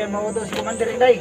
yan, maudo si Commander Inday.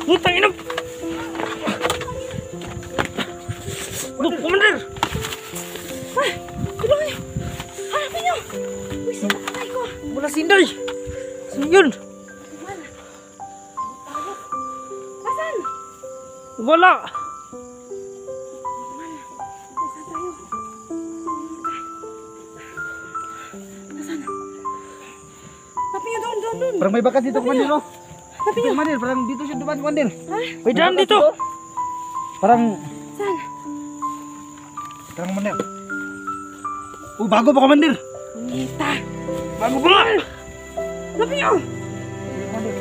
Putang ina! Look, Commander! Ay, tulungan niyo! Hanapin niyo! Uy, sino patay ko? Wala si Inday! Sino yun? Mana? Tayo. Asan? Wala! Mana? Nasaan tayo? Nasaan? Hanapin niyo doon. Parang may bakat dito, Commander, oh. Hanapin niyo. Commander, parang dito siya dumaan, Commander. Ha? May daan dito! Parang, Saan? Commander. Oh, bago pa, Commander. Nita. Bago ba nga! Hanapin niyo! Commander.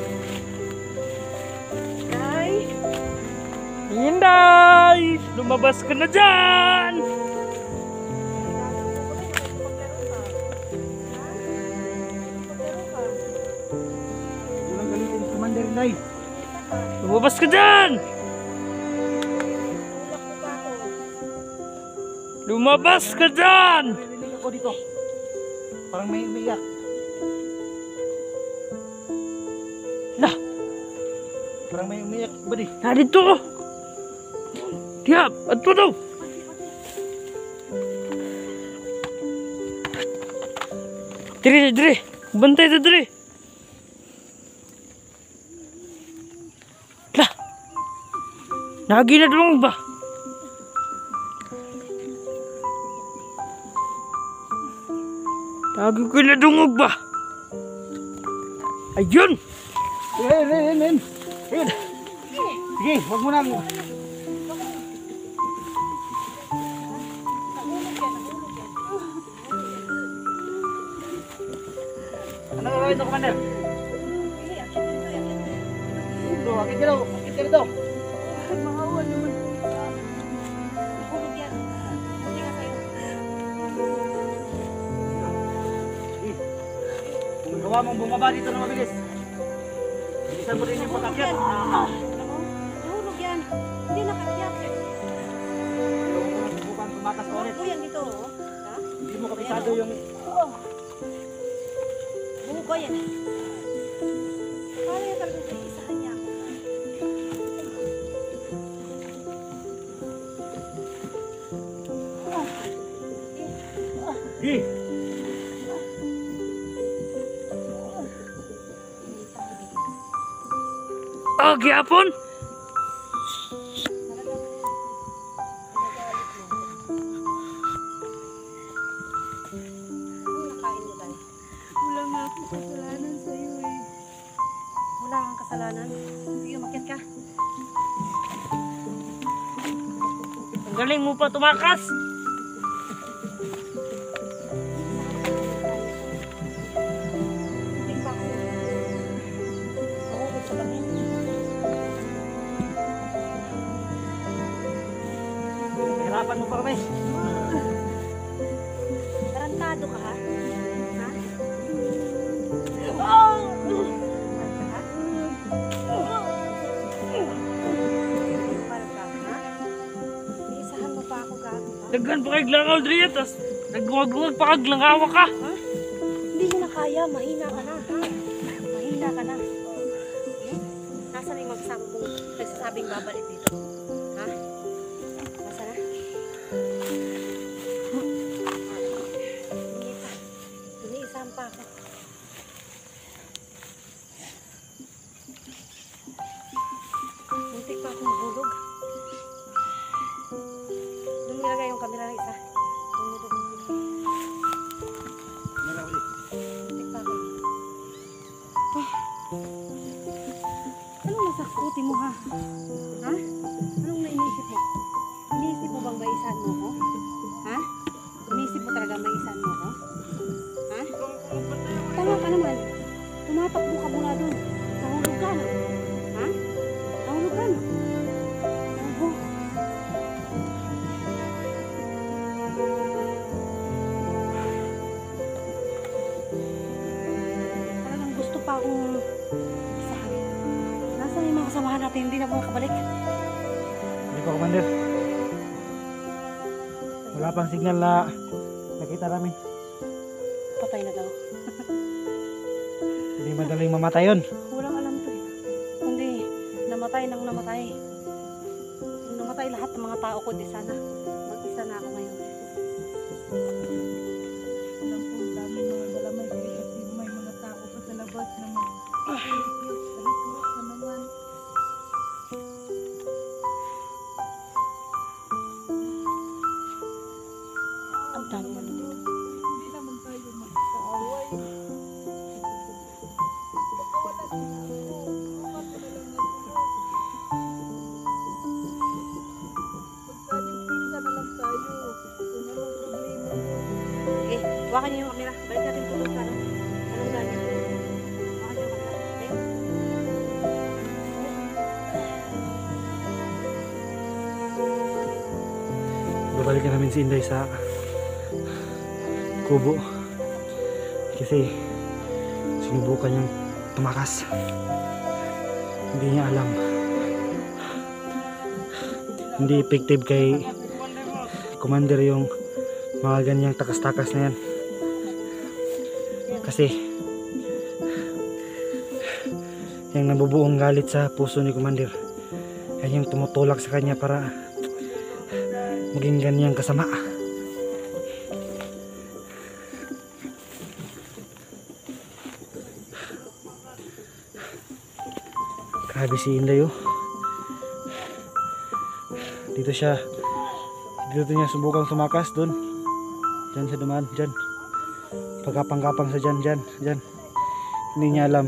Ay! Inday! Lumabas ka na dyan! Walang galitin si Commander Inday. Lumabas ka dyan! Lumabas ka dyan! Narinig ako dito. Parang may umiyak. Lah! Parang may umiyak, buddy. Narito ko! Tiap! Ato daw! Dire! Bantay ta dire! Lah! Nagi na doon ba? Nagi ko na dungog ba? Ayun! Ayun. Sige, wag mo nang. Ano gagawin ito, Commander? Ito, akit ka daw. Akit ka dito. Makawan naman. Hulog yan. Buti nga sa'yo. Kung gawa mong bumaba dito na mabilis. Bilisan mo rin yung pag-akyat. Nahulog yan. Hindi nakakyat. Subukan tumakas ka ulit. Buko yan dito. Oh. Ha? Hindi mo kapisado yung... Oo. Buko yan. Paano yan talagang isahan niya ako? Di! Ah, gyapon? Ano nakain mo tayo? Wala nga akong kasalanan sa'yo eh. Wala kang kasalanan. Sige, umakyat ka. Ang galing mo pa tumakas! Hindi pa ako. Nahulog sa langit. Hirapan mo pa kami. Tarantado ka ha? Ha? Parang ka, ha? Iisahan mo pa ako gago ha? Daghan pa kay glangaw diri tas nagwag-wag pa kag langawa ka. Ha? Hindi mo na kaya, mahina ka na ha? Mahina ka na. Nasaan na yung magsama mong nagsasabing babalik dito? Ha? Nasaan na? Hindi pa. Iniisahan pa ako. Muntik pa akong mahulog. Doon nilagay yung camera ng isa. Mahulog. Muntik pa ako. Anong nasa kuti mo ha? Ha? Anong nainiisip mo? Iniisip mo bang maisahan mo ko? Ha? Iniisip mo talaga maisahan mo ko? Ha? Tama ka naman. Tumatakbo ka mula doon. Nahulog ka na. Ha? Nahulog ka na. Nahulog. Talagang gusto pa akong isahan natin, hindi na makabalik. Hindi pa, Commander. Wala pang signal na nakita namin. Patay na daw. Hindi madaling mamatay yun. Walang alam to eh. Kundi namatay nang namatay. Namatay lahat ng mga tao ko, di sana. Mag-isa na ako ngayon. Alam ko, dami mga dalamay kasi may mga tao pa sa labas na ano naman. Ang dami ano dito. Hindi naman tayo magkaaway. Baka wala din ako. Baka na lang ako. Magkalimpisan na lang tayo. Kung anong problema mo. Sige, hawakan niyo yung camera. Balik natin po doon sa ano. Anong gani? Hawakan niyo yung camera. Okay? Babalikan namin si Inday sa kubo. Kasi sinubukan niyang tumakas. Hindi niya alam. Hindi effective kay Commander yung mga ganyang takas-takas na yan. Kasi yung nabubuong galit sa puso ni Commander, yan yung tumutulak sa kanya para maging ganyang kasama. Grabe si Inday oh. Dito niya subukang tumakas doon. Diyan sa dumaan, diyan. Pagkapang-kapang sa diyan. Hindi niya alam.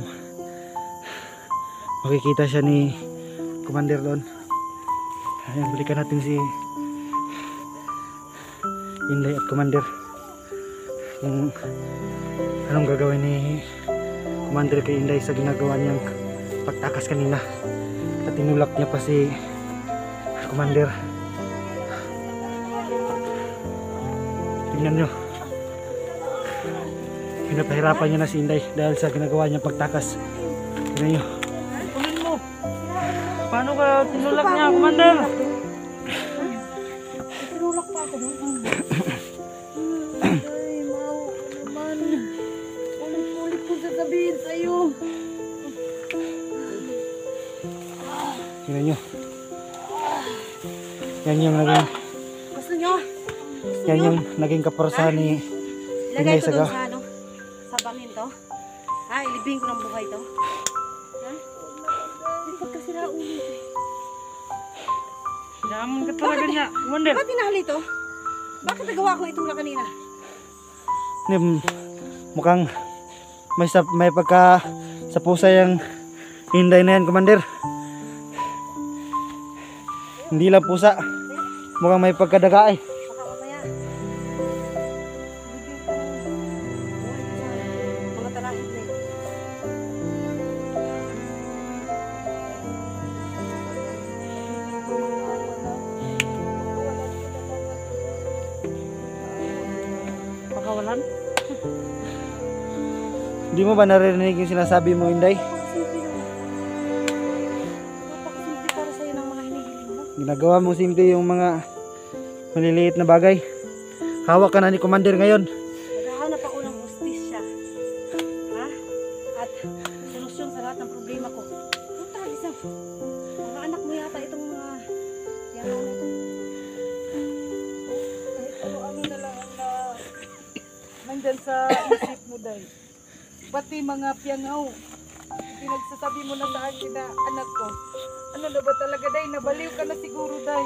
Makikita siya ni Commander doon. Ayan, balikan natin si Inday at Commander. Kung anong gagawin ni Commander kay Inday sa ginagawa niyang pagtakas kanina. At tinulak niya pa si Commander. Tingnan nyo. Pinapahirapan niya na si Inday dahil sa ginagawa niyang pagtakas. Tingnan nyo. Kunin mo. Paano ka tinulak niya, Commander? Tinulak pa ako doon. Ay, maawa ka naman. Ulit-ulit ko sasabihin sa'yo. Tingnan nyo. Yan yung naging Gusto nyo? yan yung naging kaparusahan ni Ilagay Inday ko Saga. doon sa ano? Sa bangin to? Ha? Ilibing ko ng buhay to? Ha? Hindi pagkasira ulo eh. Yaman ka talaga niya, Commander. Bakit tinali to? Bakit nagawa ko itula kanina? Mukhang may pagka sa pusa yung Inday na yan, Commander. Hindi lang pusa. Mukhang may pagkadaga eh. Baka mamaya. Ilibing ko ng buhay ko sa mga talahib na yun. Pakawalan? Hindi mo ba narinig yung sinasabi mo, Inday? Napakasimple naman. Napakasimple para sa'yo ng mga hinihiling mo. Ginagawa mo simple yung mga maliliit na bagay. Hawak ka na ni Commander ngayon. Naghahanap ako ng hustisya. Ha? At solusyon sa lahat ng problema ko. Punta, isang. Mga anak mo yata itong mga yaman na ito. Kahit ano na lang ang nandyan sa isip mo, Day. Pati mga piyangaw. Pinagsasabi mo na sa akin na anak ko. Ano na ba talaga, Day? Nabaliw ka na siguro, Day.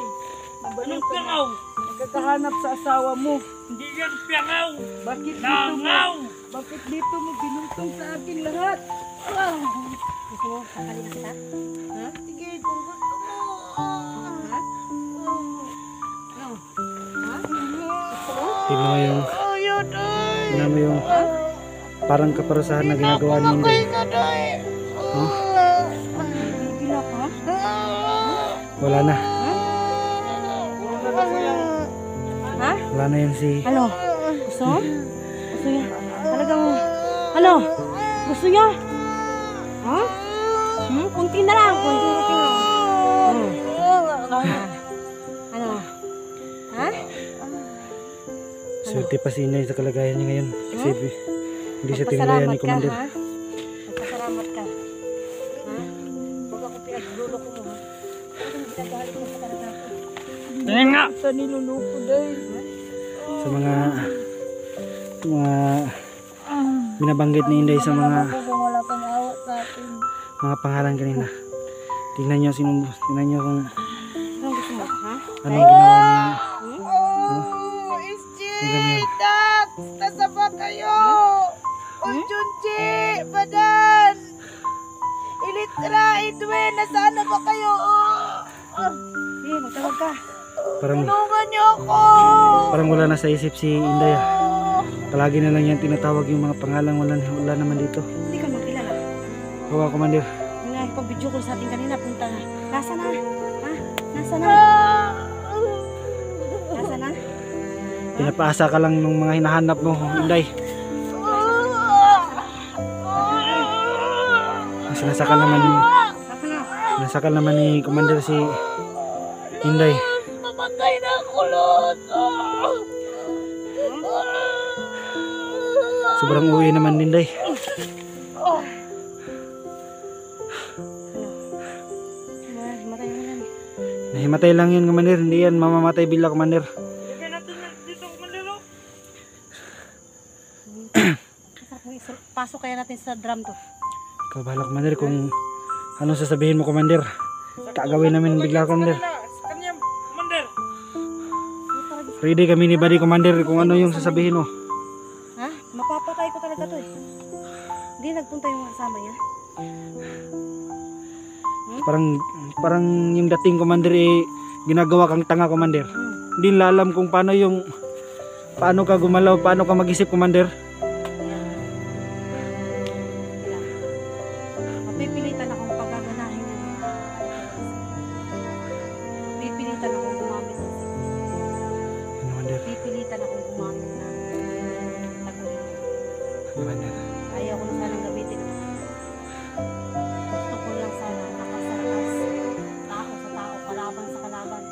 Nabaliw Anong ka na. piangaw? Nagkakahanap sa asawa mo. Hindi yan piangaw! Bakit dito mo? Langaw! Bakit dito mo binuntong sa akin lahat? Ah! Gusto mo, kakalin na kita? Ha? Sige, kung gusto mo. Ha? Ano? Ha? Gusto mo? Tingnan mo yung tingnan mo yung parang kaparusahan na ginagawa ni Inday. Oh, Bibigilak, ha? wala na. Ha? Wala na yan si Ano? Gusto mo? Gusto niya? Talagang... Ano? Gusto niya? Ha? Kunti na lang. Kunti na lang. Swerte pa si Inday sa kalagayan niya ngayon. Kasi hindi siya tinulayan ni Commander. Ha? Magpasalamat ka. Ha? Huwag ako pinagluloko mo ha. Ano ginagalit mo sa talaga ako? Yan nga. Sa niluluko day. Sa mga binabanggit ni Inday sa mga Kung wala kang awa sa atin. pangalan kanina. Tingnan niyo tingnan niyo kung Anong gusto mo? Ha? anong ginawa niya. Oh, SG! Tingnan niyo. Dax! Nasa ba kayo? O Junji! Badan! Ilitra! Edwin! Nasaan na ba kayo? Sige, magtawag ka. Tulungan niyo ako! Parang wala na sa isip si Inday. Palagi na lang yan tinatawag yung mga pangalan. Wala naman dito. Hindi ka magkilala. Kawa, Commander. Yung nakipag-video call sa atin kanina, punta na. Nasa na? Ha? Nasa na? Nasa na? Pinapaasa ka lang ng mga hinahanap mo, Inday. Sinasakal naman Nasa na? ni Commander si Inday. Mamatay na ako, Lord! Sobrang uwi naman din, Inday. Himatay mo yan. Nahimatay lang yun, Commander. Hindi yan mamamatay bila, Commander. Pasok kaya natin sa drum to. Ikaw bahala, Commander, kung ano sasabihin mo, Commander. Kagawin namin bigla, Commander. Ready kami ni Buddy, Commander, kung ano yung sasabihin mo. Ha? Mapapatay ko talaga to eh. Hindi nagpunta yung kasama niya. Parang yung dating, Commander, ginagawa kang tanga, Commander. Hindi nila alam kung paano ka gumalaw, paano ka mag-isip, Commander. Mapipilitan akong pagaganahin ng mga pipilitan akong gumamit ng Commander, pipilitan akong gumamit ng tagulin. Commander. Ayaw ko na sanang gamitin. Gusto ko lang sana nakasarakas. Tao sa tao, kalaban sa kalaban.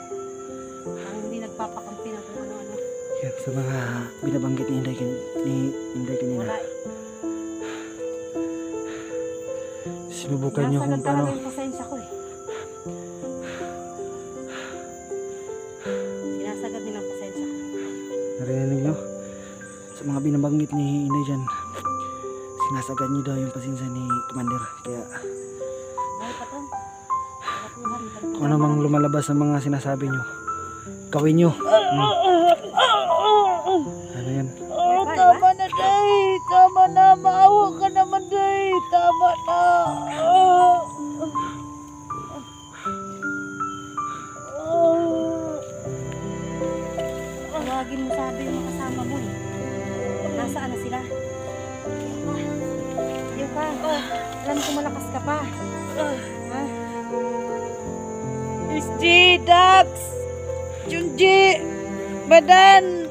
Ang hindi nagpapakampi ng kung ano-ano. Yan, sa mga binabanggit ni Inday kanina. Wala eh. Sinubukan nyo Nasagad kung paano. talaga yung pasensya ko eh. Sinasagad din ang pasensya ko. Narinig nyo? Sa mga binabanggit ni Inday dyan, sinasagad nyo daw yung pasensya ni Commander. Kaya Dahil pa to. Katuhan. kung ano mang lumalabas sa mga sinasabi nyo, gawin nyo. Ano yan? Tama na, Day! Tama na! Maawa ka naman, Day! Tama na! Tawagin mo sabi yung mga kasama mo eh. Nasaan na sila? Yung ka. Alam ko malakas ka pa. Ha? SG! Dax! Junji! Badan!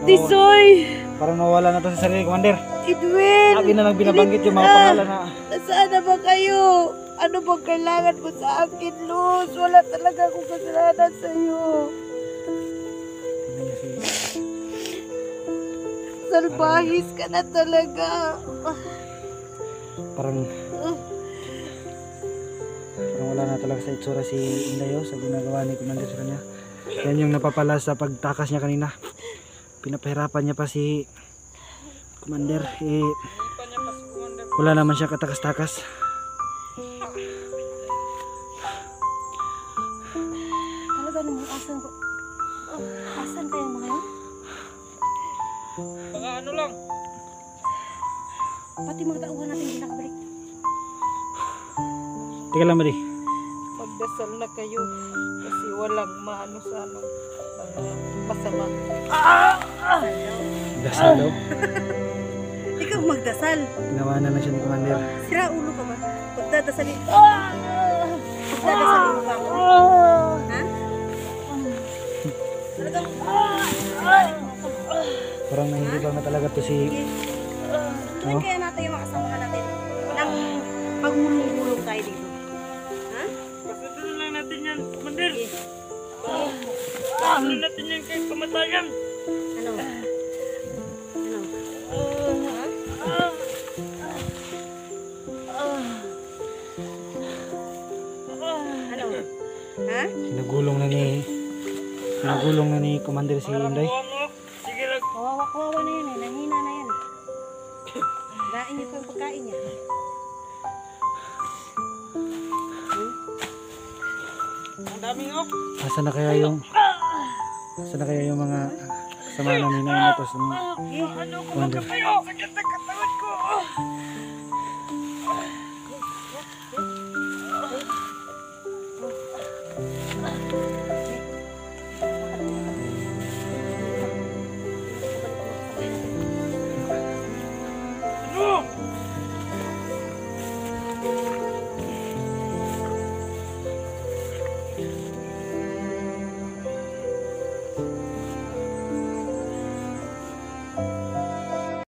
Tisoy! Parang nawala na to sa sarili, Commander. Edwin! Lagi na lang binabanggit yung mga pangalan na Nasaan na ba kayo? Ano bang kailangan mo sa akin, Luz? Wala talaga akong kasalanan sa'yo. Salbahis ka na talaga. parang wala na talaga sa itsura si Inday sa ginagawa ni Commander sa kanya. Yan yung napapala sa pagtakas niya kanina. Pinapahirapan niya pa si Commander. Wala naman siya katakas-takas. Talaga naman asan ko. Asan kaya mga yun? Baka ano lang. Pati mga tauhan natin hindi nakabalik. Teka lang, Mari. Magdasal na kayo kasi walang maano sa ano, masama. Dasal daw. Ikaw magdasal. Tinawanan na siya ni Commander. Sira ulo ka ba? Pagdadasalin. Pagdadasalin mo ba ako? Ha? Talagang Parang nahihirapan na talaga to si... Tuwin kaya natin yung makasama natin nang magmulong-gulong tayo dito. Ha? Pasutunan lang natin yan, Commander. Sige. Pasutunan natin yan kay kamatayan. Ano? Ano? Ha? Sinagulong na ni Commander si Inday. Kawawa na yan eh. Nahina na yan. Dain niyo po yung pagkain niya. Asa na kaya yung mga kasama namin na ito sa Commander. Sakit na katawan ko.